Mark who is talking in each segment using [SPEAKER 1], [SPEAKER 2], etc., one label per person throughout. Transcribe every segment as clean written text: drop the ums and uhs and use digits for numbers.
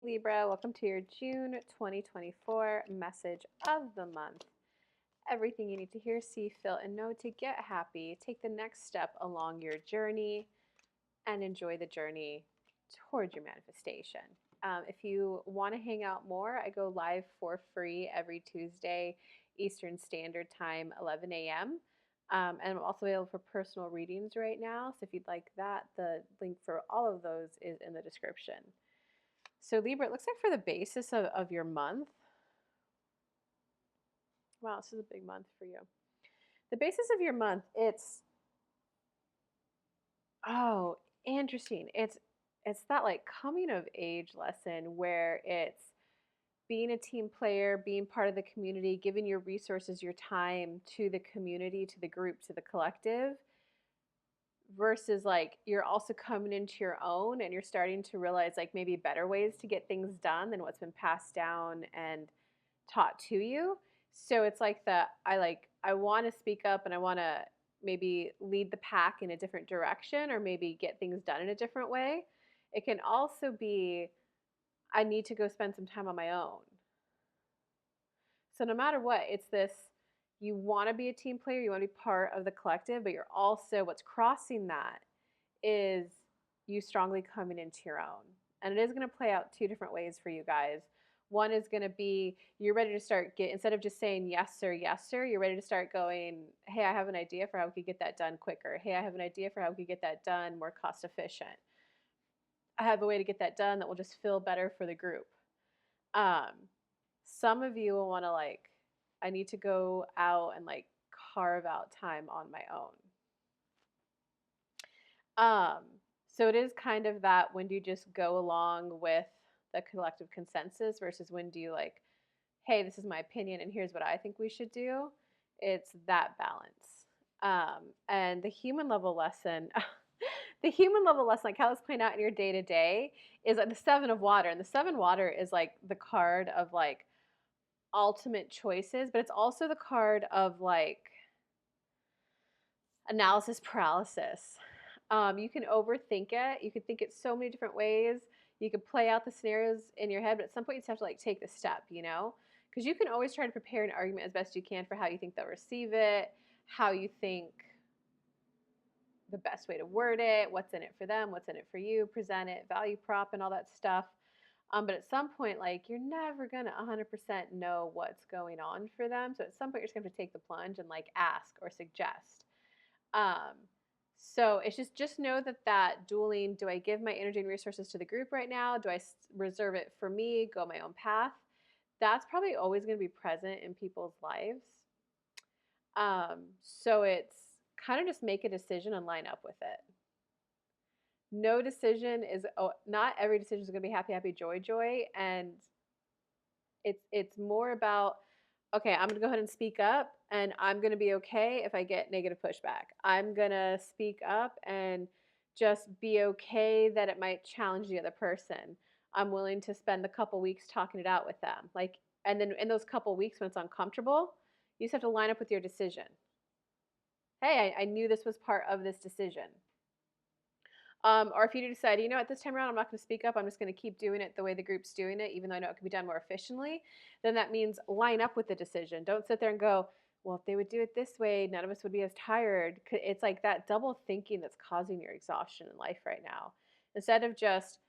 [SPEAKER 1] Libra, welcome to your June 2024 message of the month. Everything you need to hear, see, feel, and know to get happy. Take the next step along your journey and enjoy the journey towards your manifestation. If you want to hang out more, I go live for free every Tuesday, Eastern Standard Time, 11 a.m. And I'm also available for personal readings right now. So if you'd like that, the link for all of those is in the description. So Libra, it looks like for the basis of your month, wow, this is a big month for you. The basis of your month, oh, interesting. It's that like coming of age lesson where it's being a team player, being part of the community, giving your resources, your time to the community, to the group, to the collective, versus like you're also coming into your own and you're starting to realize like maybe better ways to get things done than what's been passed down and taught to you. So it's like I want to speak up and I want to maybe lead the pack in a different direction or maybe get things done in a different way. It can also be I need to go spend some time on my own. So no matter what, it's this you want to be a team player, you want to be part of the collective, but you're also what's crossing that is you strongly coming into your own. And it is going to play out two different ways for you guys. One is going to be you're ready to start instead of just saying yes sir, you're ready to start going, hey, I have an idea for how we could get that done quicker. Hey, I have an idea for how we could get that done more cost efficient. I have a way to get that done that will just feel better for the group. Some of you will want to I need to go out and carve out time on my own. So it is kind of that when do you just go along with the collective consensus versus when do you hey, this is my opinion and here's what I think we should do. It's that balance. And the human level lesson, the human level lesson, like how it's playing out in your day to day, is like the Seven of Water. And the Seven Water is like the card of ultimate choices, but it's also the card of analysis paralysis. You can overthink it. You can think it so many different ways. You could play out the scenarios in your head, but at some point you just have to take the step, because you can always try to prepare an argument as best you can for how you think they'll receive it, how you think the best way to word it, what's in it for them, what's in it for you, present it, value prop, and all that stuff. But at some point, you're never gonna 100% know what's going on for them. So at some point, you're just gonna have to take the plunge and ask or suggest. So it's just know that dueling, do I give my energy and resources to the group right now? Do I reserve it for me, go my own path? That's probably always going to be present in people's lives. So it's kind of just make a decision and line up with it. No decision is, not every decision is going to be happy, happy, joy, joy. And it's more about, okay, I'm going to go ahead and speak up and I'm going to be okay if I get negative pushback. I'm going to speak up and just be okay that it might challenge the other person. I'm willing to spend a couple weeks talking it out with them. And then in those couple weeks when it's uncomfortable, you just have to line up with your decision. Hey, I knew this was part of this decision. Or if you decide, at this time around, I'm not going to speak up. I'm just going to keep doing it the way the group's doing it, even though I know it can be done more efficiently. Then that means line up with the decision. Don't sit there and go, well, if they would do it this way, none of us would be as tired. It's like that double thinking that's causing your exhaustion in life right now. Instead of just,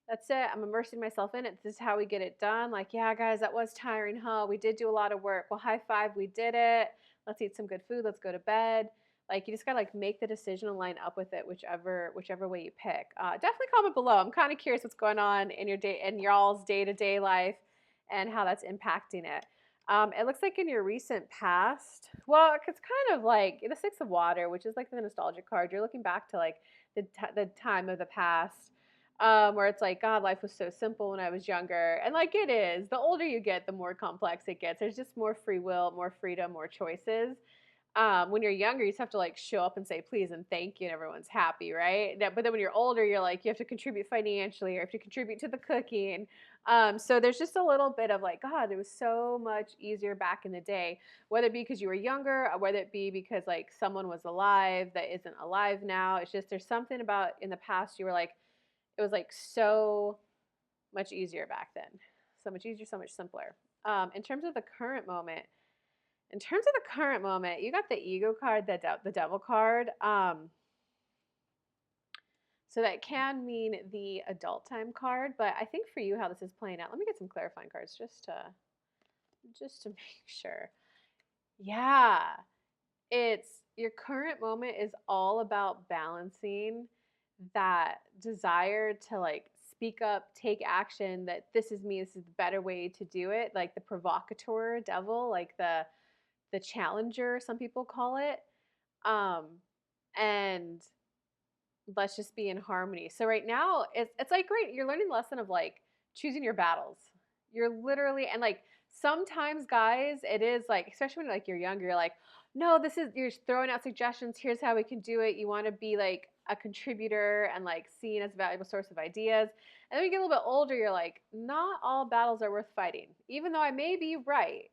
[SPEAKER 1] that's it, I'm immersing myself in it. This is how we get it done. Yeah, guys, that was tiring, huh? We did do a lot of work. Well, high five, we did it. Let's eat some good food. Let's go to bed. You just gotta make the decision and line up with it, whichever way you pick. Definitely comment below. I'm kind of curious what's going on in your all's day-to-day life and how that's impacting it. It looks like in your recent past, well, it's kind of like the Six of Water, which is the nostalgic card. You're looking back to the time of the past, where it's God, life was so simple when I was younger, and it is. The older you get, the more complex it gets. There's just more free will, more freedom, more choices. When you're younger, you just have to show up and say please and thank you, and everyone's happy, right? But then when you're older, you're you have to contribute financially, or you have to contribute to the cooking. So there's just a little bit of God, it was so much easier back in the day, whether it be because you were younger, or whether it be because someone was alive that isn't alive now. It's just there's something about in the past you were it was so Much easier back then. So much easier, so much simpler. In terms of the current moment, you got the ego card, the devil card. So that can mean the adult time card, but I think for you how this is playing out. Let me get some clarifying cards just to make sure. Yeah. It's your current moment is all about balancing that desire to like speak up, take action, that this is me, this is the better way to do it, like the provocateur devil, like the challenger, some people call it. Um and let's just be in harmony. So right now it's like great, you're learning the lesson of like choosing your battles. You're literally and like sometimes guys, it is like especially when like you're younger, you're like, no, this is you're throwing out suggestions, here's how we can do it. You want to be like a contributor and like seen as a valuable source of ideas. And then when you get a little bit older, you're like, not all battles are worth fighting. Even though I may be right,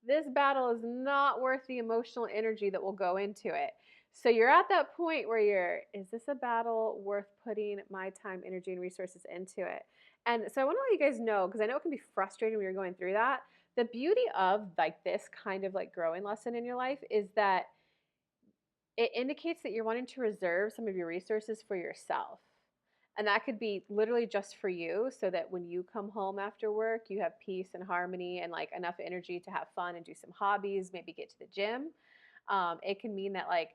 [SPEAKER 1] this battle is not worth the emotional energy that will go into it. So you're at that point where is this a battle worth putting my time, energy, and resources into it? And so I want to let you guys know, because I know it can be frustrating when you're going through that. The beauty of like this kind of like growing lesson in your life is that it indicates that you're wanting to reserve some of your resources for yourself. And that could be literally just for you so that when you come home after work, you have peace and harmony and like enough energy to have fun and do some hobbies, maybe get to the gym. It can mean that like,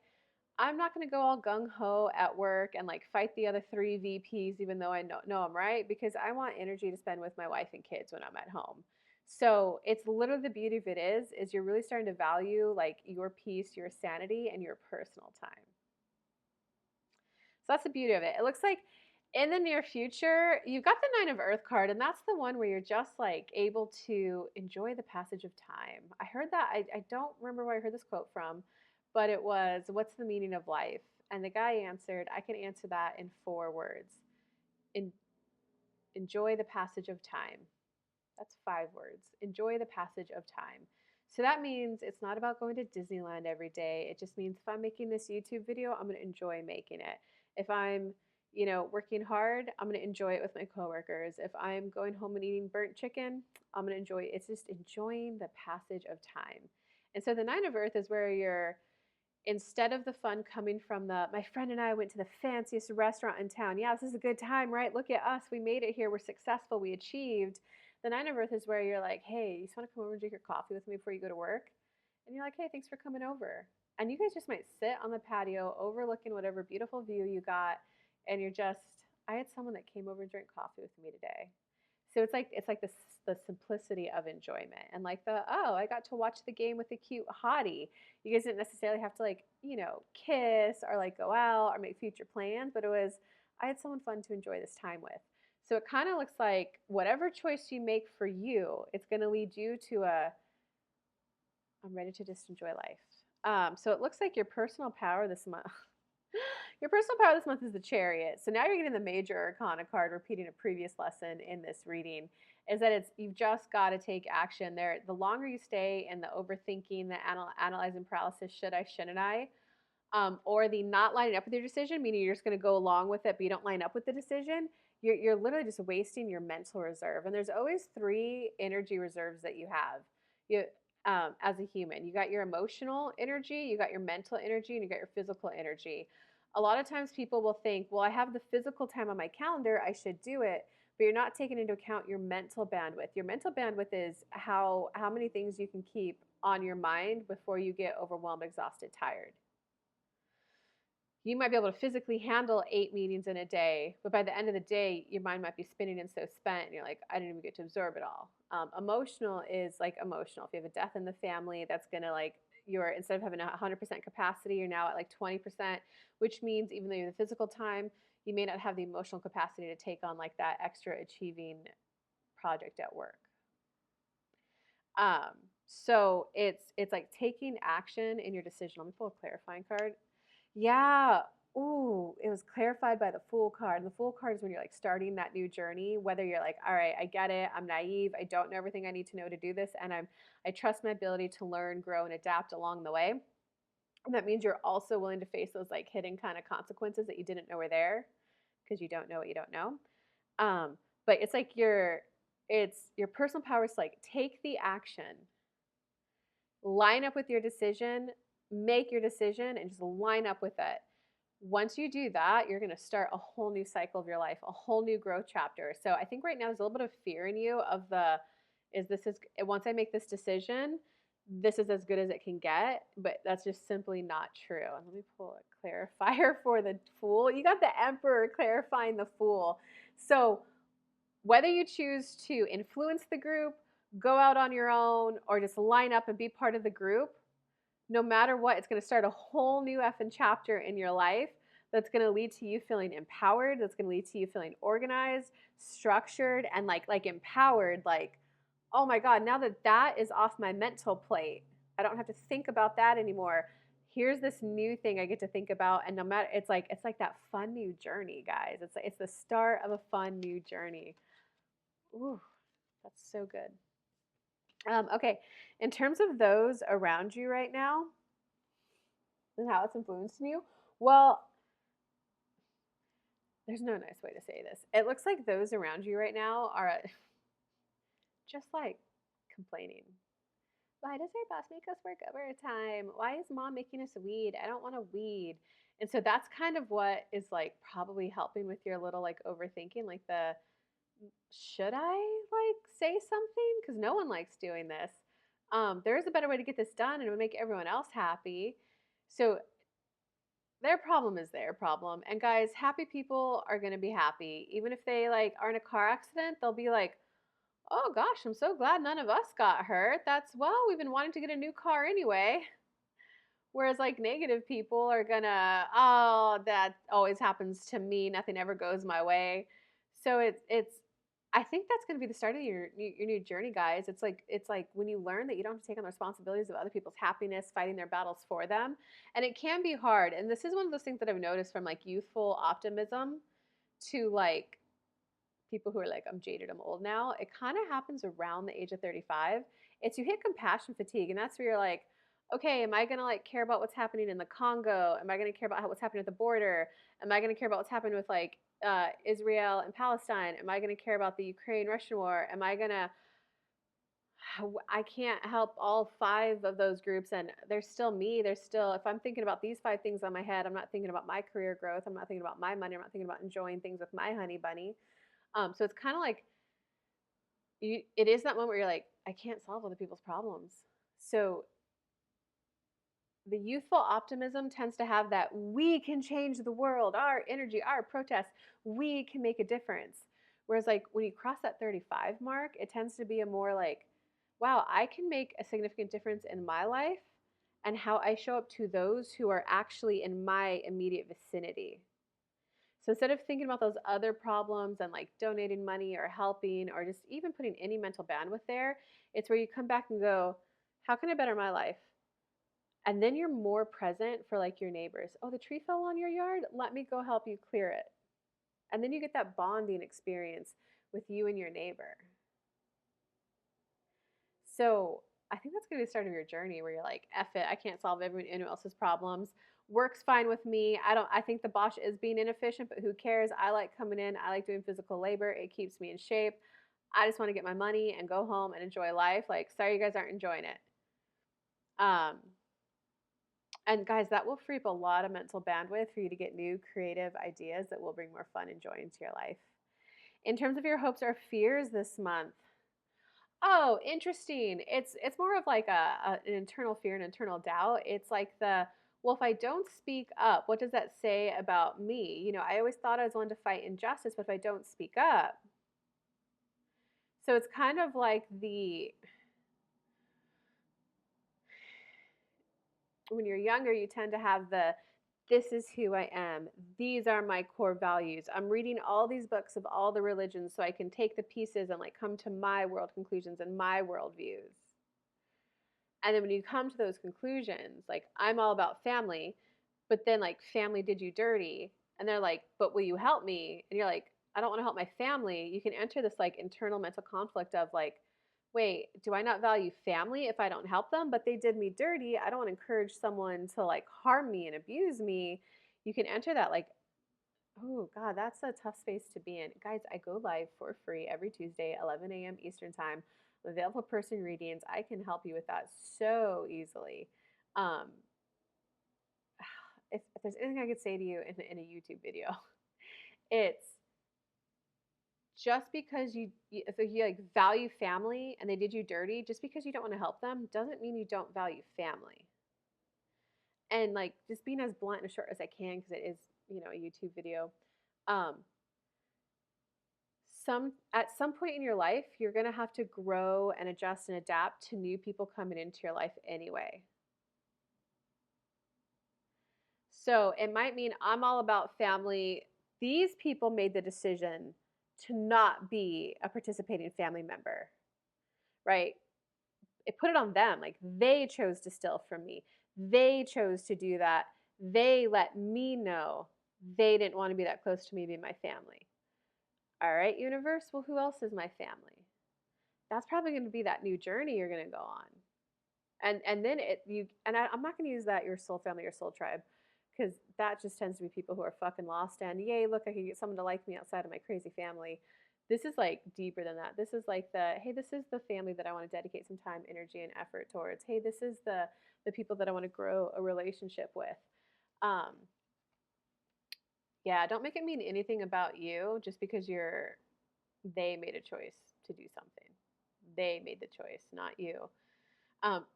[SPEAKER 1] I'm not going to go all gung ho at work and like fight the other three VPs, even though I know I'm right, because I want energy to spend with my wife and kids when I'm at home. So it's literally the beauty of it is you're really starting to value like your peace, your sanity, and your personal time. So that's the beauty of it. It looks like in the near future, you've got the Nine of Earth card, and that's the one where you're just like able to enjoy the passage of time. I heard that, I don't remember where I heard this quote from, but it was, what's the meaning of life? And the guy answered, I can answer that in 4 words. En- enjoy the passage of time. That's 5 words. Enjoy the passage of time. So that means it's not about going to Disneyland every day. It just means if I'm making this YouTube video, I'm going to enjoy making it. If I'm, working hard, I'm going to enjoy it with my coworkers. If I'm going home and eating burnt chicken, I'm going to enjoy it. It's just enjoying the passage of time. And so the Nine of Earth is where you're, instead of the fun coming from my friend and I went to the fanciest restaurant in town. Yeah, this is a good time, right? Look at us. We made it here. We're successful. We achieved. The Nine of Earth is where you're like, hey, you just want to come over and drink your coffee with me before you go to work? And you're like, hey, thanks for coming over. And you guys just might sit on the patio overlooking whatever beautiful view you got. And you're just, I had someone that came over and drank coffee with me today. So it's like the simplicity of enjoyment and like I got to watch the game with a cute hottie. You guys didn't necessarily have to like, kiss or like go out or make future plans, but it was I had someone fun to enjoy this time with. So it kind of looks like whatever choice you make for you, it's going to lead you to I'm ready to just enjoy life. So it looks like your personal power this month. Your personal power this month is the Chariot. So now you're getting the Major Arcana card, repeating a previous lesson in this reading, is that you've just got to take action. There, the longer you stay in the overthinking, the analyzing paralysis, should I, shouldn't I, or the not lining up with your decision, meaning you're just going to go along with it, but you don't line up with the decision, you're literally just wasting your mental reserve. And there's always 3 energy reserves that you have. You, as a human, you got your emotional energy, you got your mental energy, and you got your physical energy. A lot of times people will think, well, I have the physical time on my calendar, I should do it, but you're not taking into account your mental bandwidth. Your mental bandwidth is how many things you can keep on your mind before you get overwhelmed, exhausted, tired. You might be able to physically handle 8 meetings in a day, but by the end of the day, your mind might be spinning and so spent, and you're like, I didn't even get to absorb it all. Emotional is like emotional. If you have a death in the family, that's going to like, you're, instead of having 100% capacity, you're now at like 20%, which means even though you have the physical time, you may not have the emotional capacity to take on like that extra achieving project at work. So it's like taking action in your decision. Let me pull a clarifying card. Yeah. Ooh, it was clarified by the Fool card. And the Fool card is when you're like starting that new journey, whether you're like, all right, I get it, I'm naive, I don't know everything I need to know to do this, and I trust my ability to learn, grow, and adapt along the way. And that means you're also willing to face those like hidden kind of consequences that you didn't know were there, because you don't know what you don't know. But it's your personal power is like take the action, line up with your decision, make your decision, and just line up with it. Once you do that, you're going to start a whole new cycle of your life, a whole new growth chapter. So I think right now there's a little bit of fear in you of once I make this decision, this is as good as it can get, but that's just simply not true. And let me pull a clarifier for the Fool. You got the Emperor clarifying the Fool. So whether you choose to influence the group, go out on your own, or just line up and be part of the group, no matter what, it's going to start a whole new effing chapter in your life that's going to lead to you feeling empowered, that's going to lead to you feeling organized, structured, and like empowered, like, oh my God, now that that is off my mental plate, I don't have to think about that anymore. Here's this new thing I get to think about, and no matter, it's like that fun new journey, guys. It's the start of a fun new journey. Ooh, that's so good. Okay, in terms of those around you right now and how it's influencing you, well, there's no nice way to say this. It looks like those around you right now are just like complaining. Why does our boss make us work overtime? Why is mom making us weed? I don't want to weed. And so that's kind of what is like probably helping with your little like overthinking, like the should I like say something? Because no one likes doing this. There is a better way to get this done and it would make everyone else happy. So their problem is their problem. And guys, happy people are going to be happy. Even if they like are in a car accident, they'll be like, oh gosh, I'm so glad none of us got hurt. We've been wanting to get a new car anyway. Whereas like negative people are gonna, oh, that always happens to me. Nothing ever goes my way. So I think that's going to be the start of your new journey, guys. It's like when you learn that you don't have to take on the responsibilities of other people's happiness, fighting their battles for them, and it can be hard. And this is one of those things that I've noticed from like youthful optimism to like people who are like, I'm jaded, I'm old now. It kind of happens around the age of 35. It's you hit compassion fatigue, and that's where you're like, okay, am I gonna like care about what's happening in the Congo? Am I gonna care about what's happening at the border? Am I gonna care about what's happening with like Israel and Palestine? Am I gonna care about the Ukraine-Russian war? I can't help all five of those groups, and there's still me. There's still, if I'm thinking about these five things on my head, I'm not thinking about my career growth. I'm not thinking about my money. I'm not thinking about enjoying things with my honey bunny. So it's kind of like it is that moment where you're like, I can't solve other people's problems. So the youthful optimism tends to have that we can change the world, our energy, our protest, we can make a difference. Whereas like when you cross that 35 mark, it tends to be a more like, wow, I can make a significant difference in my life and how I show up to those who are actually in my immediate vicinity. So instead of thinking about those other problems and like donating money or helping or just even putting any mental bandwidth there, it's where you come back and go, how can I better my life? And then you're more present for like your neighbors. Oh, the tree fell on your yard? Let me go help you clear it. And then you get that bonding experience with you and your neighbor. So I think that's going to be the start of your journey where you're like, F it, I can't solve everyone else's problems. Works fine with me. I think the boss is being inefficient, but who cares? I like coming in. I like doing physical labor. It keeps me in shape. I just want to get my money and go home and enjoy life. Like, sorry you guys aren't enjoying it. And guys, that will free up a lot of mental bandwidth for you to get new creative ideas that will bring more fun and joy into your life. In terms of your hopes or fears this month, oh, interesting. It's more of like an internal fear and internal doubt. It's like well, if I don't speak up, what does that say about me? I always thought I was one to fight injustice, but if I don't speak up, so it's kind of like when you're younger, you tend to have this is who I am. These are my core values. I'm reading all these books of all the religions so I can take the pieces and like come to my world conclusions and my worldviews. And then when you come to those conclusions, like I'm all about family, but then like family did you dirty. And they're like, but will you help me? And you're like, I don't want to help my family. You can enter this like internal mental conflict of like, wait, do I not value family if I don't help them? But they did me dirty. I don't want to encourage someone to like harm me and abuse me. You can enter that like Oh, God, that's a tough space to be in. Guys, I go live for free every Tuesday, 11 a.m. Eastern Time. I'm available for person readings. I can help you with that so easily. Um, if there's anything I could say to you in a YouTube video, it's just because if you like value family and they did you dirty, just because you don't want to help them doesn't mean you don't value family. And like just being as blunt and short as I can because it is, a YouTube video. Um, at some point in your life, you're going to have to grow and adjust and adapt to new people coming into your life anyway. So it might mean I'm all about family. These people made the decision to not be a participating family member, right? It put it on them. Like they chose to steal from me. They chose to do that. They let me know they didn't want to be that close to me being my family. All right, universe. Well, who else is my family? That's probably going to be that new journey you're going to go on. And then I'm not going to use that your soul family, your soul tribe, because that just tends to be people who are fucking lost and yay, look, I can get someone to like me outside of my crazy family. This is like deeper than that. This is like hey, this is the family that I want to dedicate some time, energy, and effort towards. Hey, this is the people that I want to grow a relationship with. Um, yeah, don't make it mean anything about you just because they made a choice to do something. They made the choice, not you.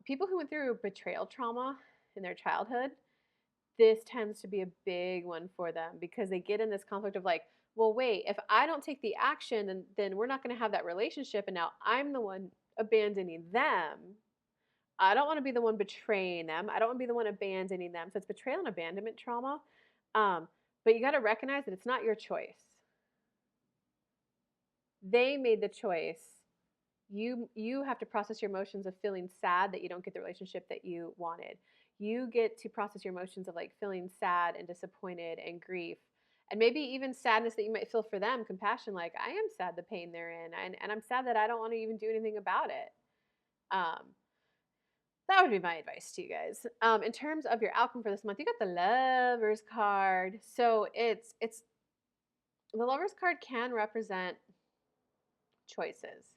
[SPEAKER 1] People who went through betrayal trauma in their childhood, this tends to be a big one for them because they get in this conflict of like, well, wait, if I don't take the action, then we're not going to have that relationship. And now I'm the one abandoning them. I don't want to be the one betraying them. I don't want to be the one abandoning them. So it's betrayal and abandonment trauma. But you got to recognize that it's not your choice. They made the choice. You have to process your emotions of feeling sad that you don't get the relationship that you wanted. You get to process your emotions of like feeling sad and disappointed and grief and maybe even sadness that you might feel for them, compassion, like I am sad the pain they're in, and I'm sad that I don't want to even do anything about it. um, that would be my advice to you guys. In terms of your outcome for this month, you got the Lovers card. So it's the Lovers card can represent choices.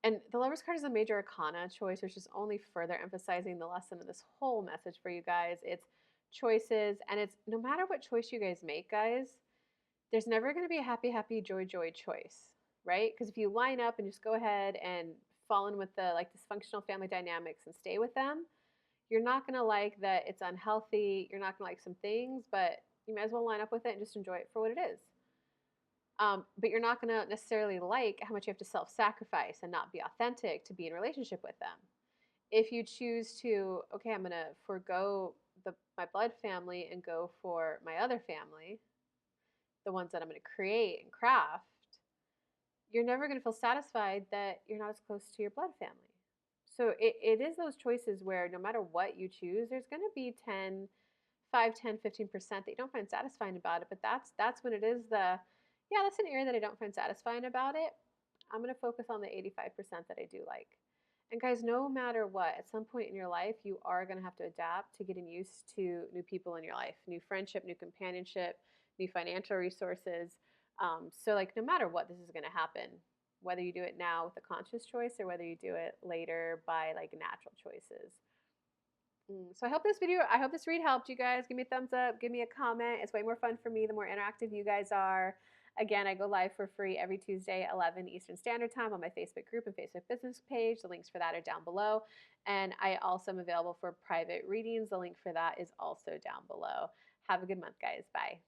[SPEAKER 1] And the Lover's card is a major arcana choice, which is only further emphasizing the lesson of this whole message for you guys. It's choices, and it's no matter what choice you guys make, guys, there's never going to be a happy, happy, joy, joy choice, right? Because if you line up and just go ahead and fall in with the like dysfunctional family dynamics and stay with them, you're not going to like that it's unhealthy. You're not going to like some things, but you might as well line up with it and just enjoy it for what it is. But you're not going to necessarily like how much you have to self-sacrifice and not be authentic to be in a relationship with them. If you choose to, okay, I'm going to forego my blood family and go for my other family, the ones that I'm going to create and craft, you're never going to feel satisfied that you're not as close to your blood family. So it is those choices where no matter what you choose, there's going to be 5, 10, 15% that you don't find satisfying about it. But that's when it is yeah, that's an area that I don't find satisfying about it. I'm going to focus on the 85% that I do like. And guys, no matter what, at some point in your life, you are going to have to adapt to getting used to new people in your life, new friendship, new companionship, new financial resources. So like no matter what, this is going to happen, whether you do it now with a conscious choice or whether you do it later by like natural choices. So I hope this read helped you guys. Give me a thumbs up, give me a comment. It's way more fun for me the more interactive you guys are. Again, I go live for free every Tuesday, 11 Eastern Standard Time on my Facebook group and Facebook business page. The links for that are down below. And I also am available for private readings. The link for that is also down below. Have a good month, guys. Bye.